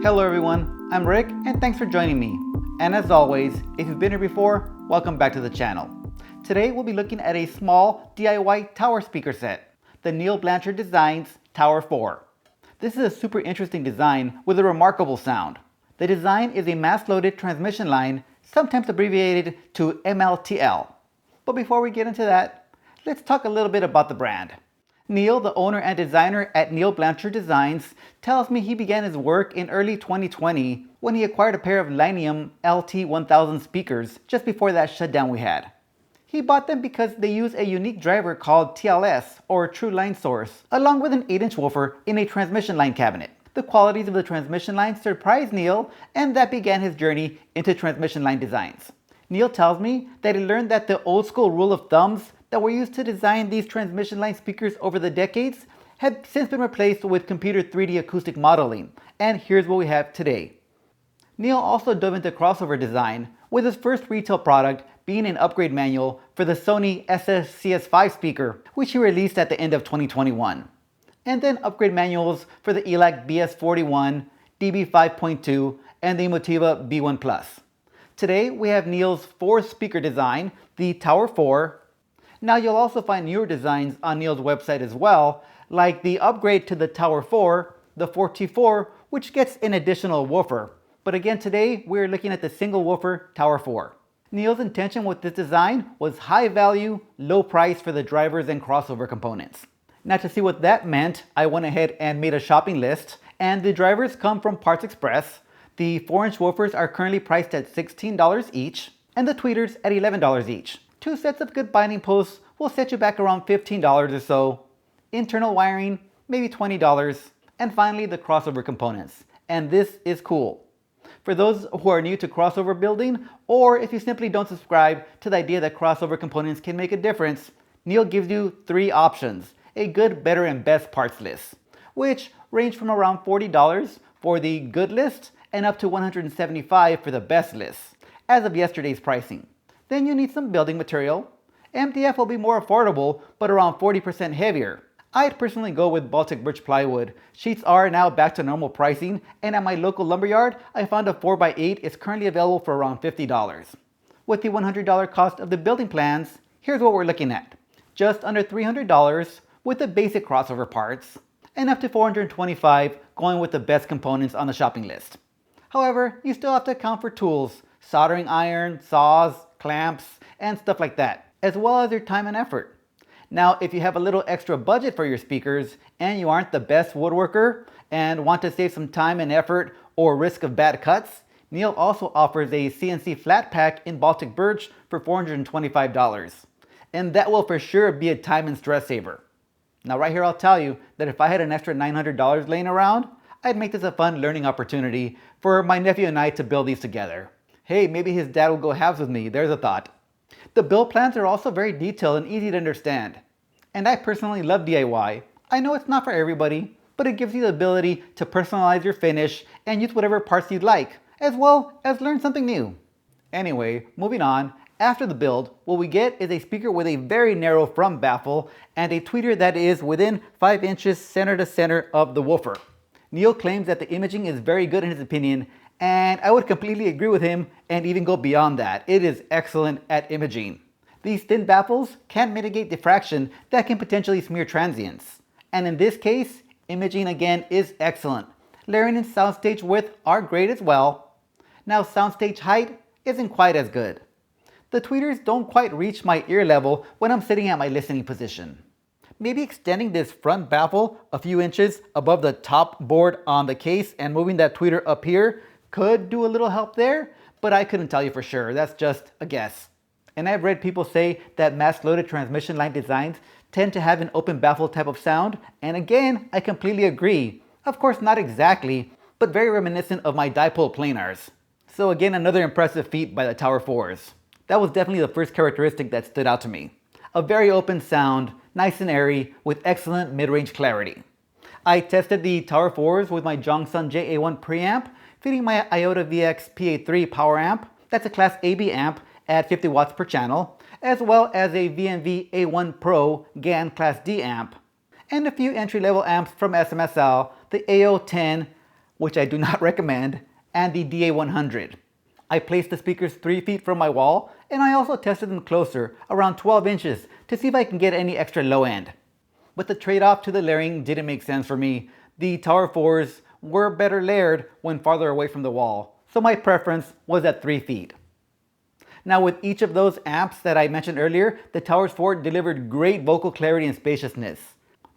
Hello everyone, I'm Rick and thanks for joining me. And as always, if you've been here before, welcome back to the channel. Today we'll be looking at a small DIY tower speaker set, the Neil Blanchard Designs Tower 4. This is a super interesting design with a remarkable sound. The design is a mass-loaded transmission line, sometimes abbreviated to MLTL. But before we get into that, let's talk a little bit about the brand. Neil, the owner and designer at Neil Blanchard Designs, tells me he began his work in early 2020 when he acquired a pair of Linium LT1000 speakers just before that shutdown we had. He bought them because they use a unique driver called TLS, or True Line Source, along with an 8-inch woofer in a transmission line cabinet. The qualities of the transmission line surprised Neil, and that began his journey into transmission line designs. Neil tells me that he learned that the old school rule of thumbs that were used to design these transmission line speakers over the decades have since been replaced with computer 3D acoustic modeling, and here's what we have today. Neil also dove into crossover design, with his first retail product being an upgrade manual for the Sony SS-CS5 speaker, which he released at the end of 2021, and then upgrade manuals for the ELAC BS41, DB5.2, and the Motiva B1 Plus. Today we have Neil's fourth speaker design, the Tower 4. Now you'll also find newer designs on Neil's website as well, like the upgrade to the Tower 4, the 4T4, which gets an additional woofer. But again, today we're looking at the single woofer Tower 4. Neil's intention with this design was high value, low price for the drivers and crossover components. Now to see what that meant, I went ahead and made a shopping list, and the drivers come from Parts Express. The 4-inch woofers are currently priced at $16 each, and the tweeters at $11 each. 2 sets of good binding posts will set you back around $15 or so. Internal wiring, maybe $20. And finally, the crossover components. And this is cool. For those who are new to crossover building, or if you simply don't subscribe to the idea that crossover components can make a difference, Neil gives you 3 options, a good, better, and best parts list, which range from around $40 for the good list and up to $175 for the best list, as of yesterday's pricing. Then you need some building material. MDF will be more affordable, but around 40% heavier. I'd personally go with Baltic birch plywood. Sheets are now back to normal pricing, and at my local lumberyard, I found a 4x8 is currently available for around $50. With the $100 cost of the building plans, here's what we're looking at. Just under $300 with the basic crossover parts, and up to $425 going with the best components on the shopping list. However, you still have to account for tools, soldering iron, saws, clamps, and stuff like that, as well as your time and effort. Now, if you have a little extra budget for your speakers and you aren't the best woodworker and want to save some time and effort or risk of bad cuts, Neil also offers a CNC flat pack in Baltic birch for $425. And that will for sure be a time and stress saver. Now right here I'll tell you that if I had an extra $900 laying around, I'd make this a fun learning opportunity for my nephew and I to build these together. Hey, maybe his dad will go halves with me, there's a thought. The build plans are also very detailed and easy to understand. And I personally love DIY. I know it's not for everybody, but it gives you the ability to personalize your finish and use whatever parts you'd like, as well as learn something new. Anyway, moving on, after the build, what we get is a speaker with a very narrow front baffle and a tweeter that is within 5 inches center to center of the woofer. Neil claims that the imaging is very good in his opinion, and I would completely agree with him and even go beyond that. It is excellent at imaging. These thin baffles can mitigate diffraction that can potentially smear transients. And in this case, imaging again is excellent. Layering and soundstage width are great as well. Now soundstage height isn't quite as good. The tweeters don't quite reach my ear level when I'm sitting at my listening position. Maybe extending this front baffle a few inches above the top board on the case and moving that tweeter up here could do a little help there, but I couldn't tell you for sure. That's just a guess. And I've read people say that mass-loaded transmission line designs tend to have an open baffle type of sound, and again, I completely agree. Of course, not exactly, but very reminiscent of my dipole planars. So again, another impressive feat by the Tower 4s. That was definitely the first characteristic that stood out to me. A very open sound, nice and airy, with excellent mid-range clarity. I tested the Tower 4s with my Jongsun JA1 preamp, feeding my Iota VX PA3 power amp, that's a class AB amp at 50 watts per channel, as well as a VNV A1 Pro GAN class D amp, and a few entry-level amps from SMSL, the AO10 which I do not recommend, and the DA100. I placed the speakers 3 feet from my wall, and I also tested them closer, around 12 inches, to see if I can get any extra low end. But the trade-off to the layering didn't make sense for me. The Tower 4s were better layered when farther away from the wall, so my preference was at 3 feet. Now with each of those amps that I mentioned earlier, the Tower 4 delivered great vocal clarity and spaciousness.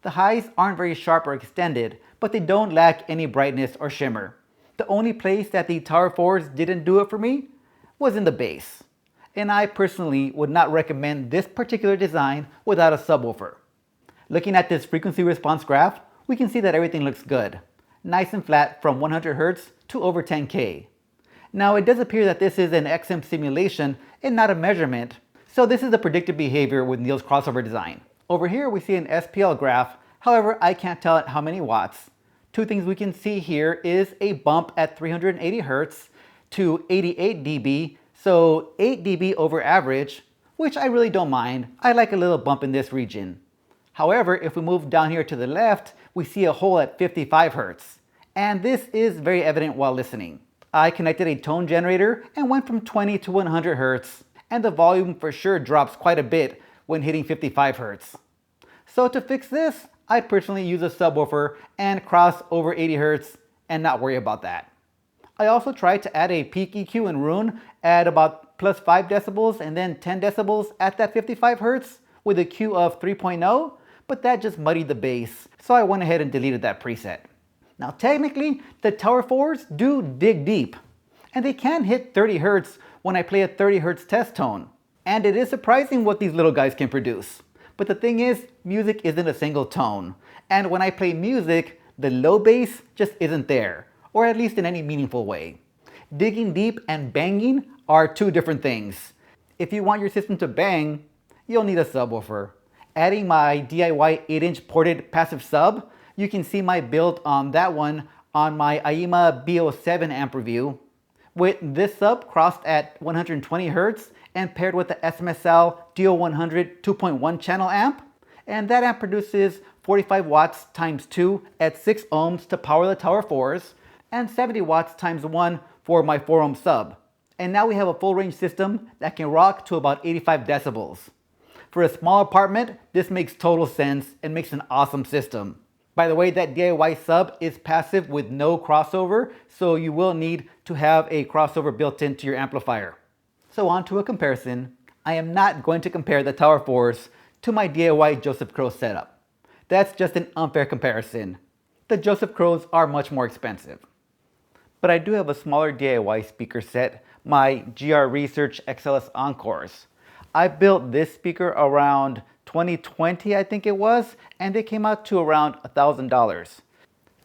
The highs aren't very sharp or extended, but they don't lack any brightness or shimmer. The only place that the Tower 4s didn't do it for me was in the bass. And I personally would not recommend this particular design without a subwoofer. Looking at this frequency response graph, we can see that everything looks good. Nice and flat from 100 Hz to over 10K. Now it does appear that this is an XM simulation and not a measurement, so this is the predicted behavior with Neil's crossover design. Over here we see an SPL graph, however I can't tell it how many watts. Two things we can see here is a bump at 380 Hz to 88 dB, so 8 dB over average, which I really don't mind. I like a little bump in this region. However, if we move down here to the left, we see a hole at 55 Hz, and this is very evident while listening. I connected a tone generator and went from 20 to 100 Hz, and the volume for sure drops quite a bit when hitting 55 Hz. So to fix this, I'd personally use a subwoofer and cross over 80 Hz and not worry about that. I also tried to add a peak EQ in Roon at about plus 5 decibels and then 10 decibels at that 55 Hz with a Q of 3.0, but that just muddied the bass, so I went ahead and deleted that preset. Now technically, the Tower 4s do dig deep, and they can hit 30 Hz when I play a 30 Hz test tone. And it is surprising what these little guys can produce. But the thing is, music isn't a single tone, and when I play music, the low bass just isn't there, or at least in any meaningful way. Digging deep and banging are two different things. If you want your system to bang, you'll need a subwoofer. Adding my DIY 8-inch ported passive sub, you can see my build on that one on my IEMA B07 amp review. With this sub crossed at 120 Hz and paired with the SMSL DO100 2.1 channel amp, and that amp produces 45 watts times 2 at 6 ohms to power the Tower 4s, and 70 watts times 1 for my 4 ohm sub. And now we have a full range system that can rock to about 85 decibels. For a small apartment, this makes total sense and makes an awesome system. By the way, that DIY sub is passive with no crossover, so you will need to have a crossover built into your amplifier. So on to a comparison. I am not going to compare the Tower 4s to my DIY Joseph Crow setup. That's just an unfair comparison. The Joseph Crows are much more expensive. But I do have a smaller DIY speaker set, my GR Research XLS Encores. I built this speaker around 2020, I think it was, and it came out to around $1,000.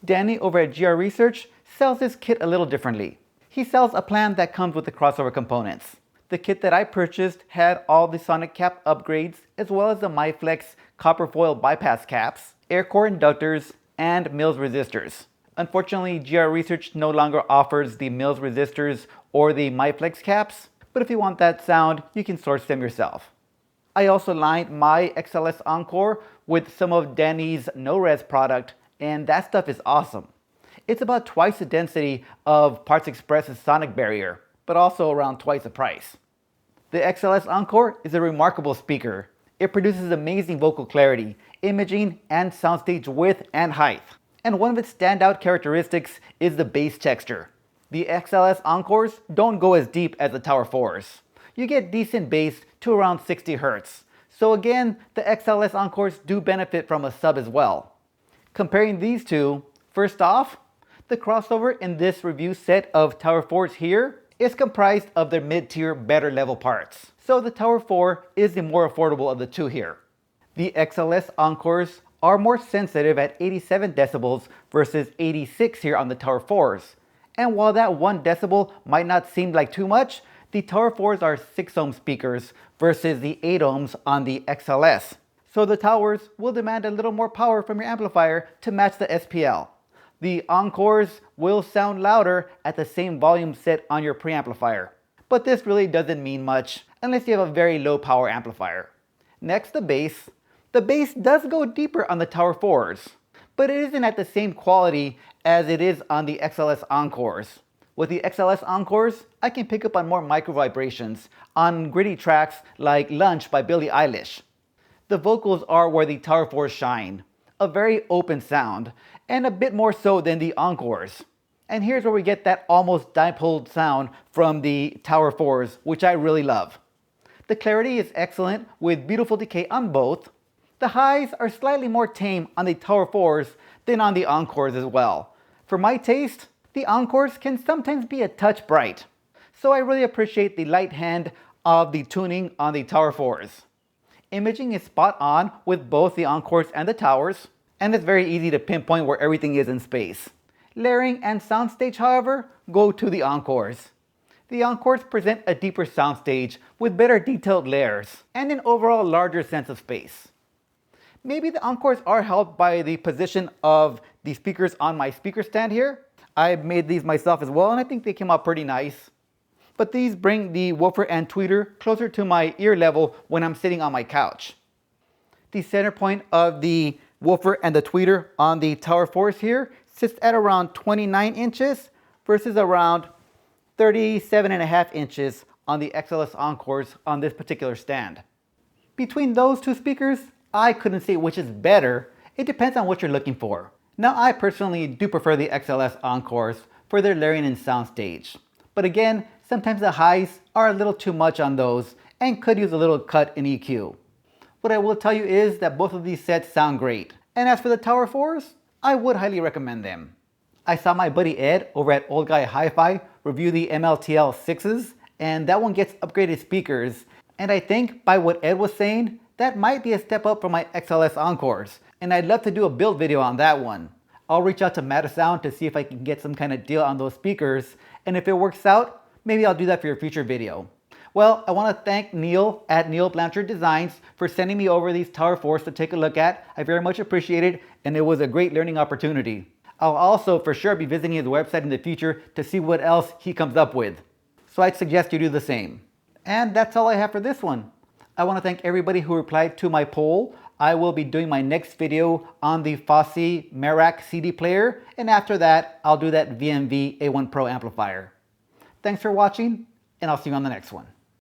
Danny over at GR Research sells this kit a little differently. He sells a plan that comes with the crossover components. The kit that I purchased had all the sonic cap upgrades, as well as the MyFlex copper foil bypass caps, air core inductors, and Mills resistors. Unfortunately, GR Research no longer offers the Mills resistors or the MyFlex caps, but if you want that sound, you can source them yourself. I also lined my XLS Encore with some of Danny's no-res product, and that stuff is awesome. It's about twice the density of Parts Express's sonic barrier, but also around twice the price. The XLS Encore is a remarkable speaker. It produces amazing vocal clarity, imaging, and soundstage width and height. And one of its standout characteristics is the bass texture. The XLS Encores don't go as deep as the Tower 4s. You get decent bass to around 60 Hz. So again, the XLS Encores do benefit from a sub as well. Comparing these two, first off, the crossover in this review set of Tower 4s here is comprised of their mid-tier better level parts. So the Tower 4 is the more affordable of the two here. The XLS Encores are more sensitive at 87 decibels versus 86 here on the Tower 4s. And while that 1 decibel might not seem like too much, the Tower 4s are 6 ohm speakers versus the 8 ohms on the XLS. So the Towers will demand a little more power from your amplifier to match the SPL. The Encores will sound louder at the same volume set on your preamplifier. But this really doesn't mean much unless you have a very low power amplifier. Next, the bass. The bass does go deeper on the Tower 4s, but it isn't at the same quality as it is on the XLS Encores. With the XLS Encores, I can pick up on more micro vibrations on gritty tracks like Lunch by Billie Eilish. The vocals are where the Tower 4s shine, a very open sound, and a bit more so than the Encores. And here's where we get that almost dipole sound from the Tower 4s, which I really love. The clarity is excellent with beautiful decay on both. The highs are slightly more tame on the Tower 4s than on the Encores as well. For my taste, the Encores can sometimes be a touch bright, so I really appreciate the light hand of the tuning on the Tower 4s. Imaging is spot on with both the Encores and the Towers, and it's very easy to pinpoint where everything is in space. Layering and soundstage, however, go to the Encores. The Encores present a deeper soundstage with better detailed layers and an overall larger sense of space. Maybe the Encores are helped by the position of the speakers on my speaker stand here. I made these myself as well, and I think they came out pretty nice. But these bring the woofer and tweeter closer to my ear level when I'm sitting on my couch. The center point of the woofer and the tweeter on the Tower 4s here sits at around 29 inches versus around 37.5 inches on the XLS Encores on this particular stand. Between those two speakers, I couldn't say which is better. It depends on what you're looking for. Now, I personally do prefer the XLS Encores for their layering and soundstage. But again, sometimes the highs are a little too much on those and could use a little cut in EQ. What I will tell you is that both of these sets sound great. And as for the Tower 4s, I would highly recommend them. I saw my buddy Ed over at Old Guy Hi-Fi review the MLTL 6s, and that one gets upgraded speakers. And I think by what Ed was saying, that might be a step up from my XLS Encores, and I'd love to do a build video on that one. I'll reach out to Matasound to see if I can get some kind of deal on those speakers, and if it works out, maybe I'll do that for your future video. Well, I want to thank Neil at Neil Blanchard Designs for sending me over these Tower 4s to take a look at. I very much appreciate it, and it was a great learning opportunity. I'll also for sure be visiting his website in the future to see what else he comes up with. So I'd suggest you do the same. And that's all I have for this one. I want to thank everybody who replied to my poll. I will be doing my next video on the Fosse Merak CD player, and after that, I'll do that VMV A1 Pro amplifier. Thanks for watching, and I'll see you on the next one.